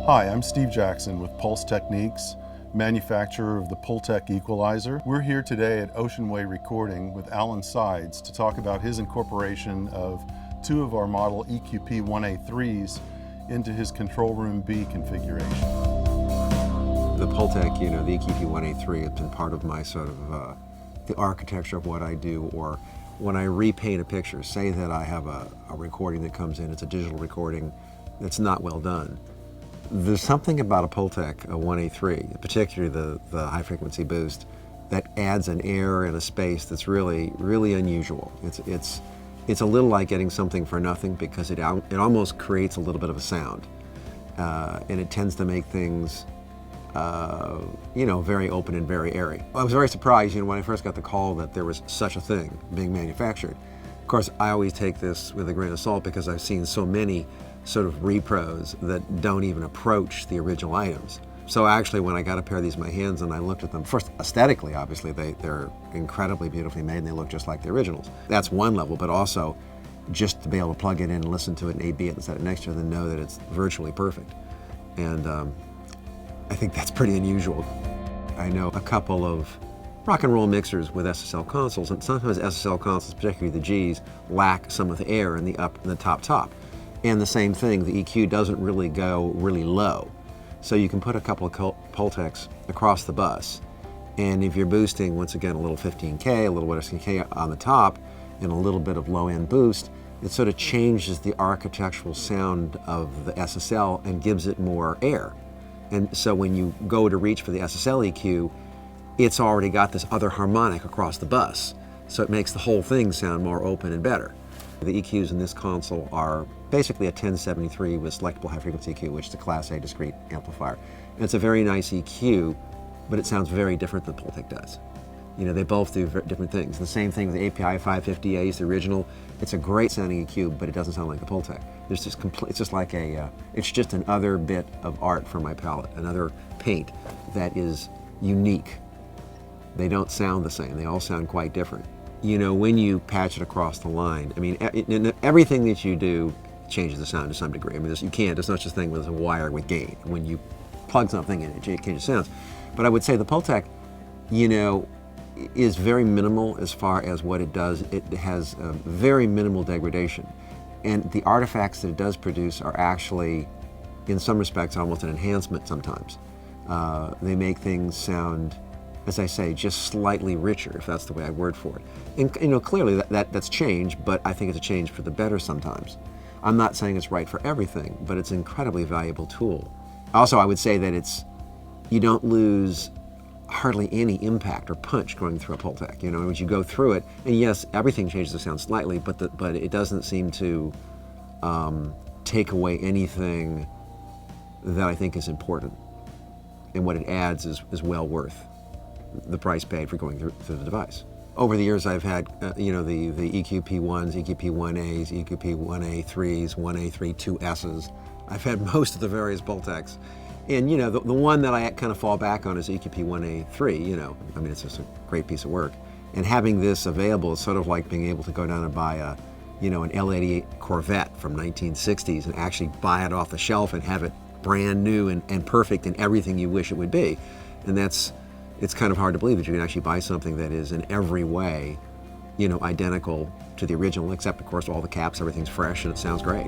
Hi, I'm Steve Jackson with Pulse Techniques, manufacturer of the Pultec equalizer. We're here today at Ocean Way Recording with Alan Sides to talk about his incorporation of two of our model EQP-1A3s into his Control Room B configuration. The Pultec, the EQP-1A3 has been part of my sort of the architecture of what I do, or when I repaint a picture, say that I have a recording that comes in, it's a digital recording that's not well done. There's something about a Pultec, a 1A3, particularly the high frequency boost, that adds an air and a space that's really, really unusual. It's a little like getting something for nothing, because it almost creates a little bit of a sound. And it tends to make things very open and very airy. I was very surprised, when I first got the call that there was such a thing being manufactured. Of course, I always take this with a grain of salt because I've seen so many sort of repros that don't even approach the original items. So actually, when I got a pair of these in my hands and I looked at them, first aesthetically, obviously, they're incredibly beautifully made and they look just like the originals. That's one level, but also just to be able to plug it in and listen to it and A/B it and set it next to it and know that it's virtually perfect. And I think that's pretty unusual. I know a couple of rock and roll mixers with SSL consoles, and sometimes SSL consoles, particularly the Gs, lack some of the air in the top. And the same thing, the EQ doesn't really go really low. So you can put a couple of Pultecs across the bus, and if you're boosting, once again, a little 15K, a little 16K on the top, and a little bit of low-end boost, it sort of changes the architectural sound of the SSL and gives it more air. And so when you go to reach for the SSL EQ, it's already got this other harmonic across the bus. So it makes the whole thing sound more open and better. The EQs in this console are basically a 1073 with selectable high frequency EQ, which is a Class A discrete amplifier. And it's a very nice EQ, but it sounds very different than Pultec does. They both do different things. The same thing with the API 550As, the original. It's a great sounding EQ, but it doesn't sound like the Pultec. It's just like it's just another bit of art for my palette, another paint that is unique. They don't sound the same. They all sound quite different. When you patch it across the line, everything that you do changes the sound to some degree. There's not such a thing as a wire with gain. When you plug something in, it changes sounds. But I would say the Pultec, is very minimal as far as what it does. It has a very minimal degradation. And the artifacts that it does produce are actually, in some respects, almost an enhancement sometimes. They make things sound, as I say, just slightly richer, if that's the way I word for it. And clearly that's change, but I think it's a change for the better sometimes. I'm not saying it's right for everything, but it's an incredibly valuable tool. Also, I would say that you don't lose hardly any impact or punch going through a Pultec. As you go through it, and yes, everything changes the sound slightly, but it doesn't seem to take away anything that I think is important. And what it adds is well worth the price paid for going through the device. Over the years, I've had the EQP1s, EQP1As, EQP1A3s, 1A3 2Ss. I've had most of the various Pultecs. And the one that I kind of fall back on is EQP1A3. It's just a great piece of work. And having this available is sort of like being able to go down and buy an L88 Corvette from 1960s and actually buy it off the shelf and have it brand new and perfect in everything you wish it would be. And it's kind of hard to believe that you can actually buy something that is in every way, identical to the original, except of course all the caps, everything's fresh and it sounds great.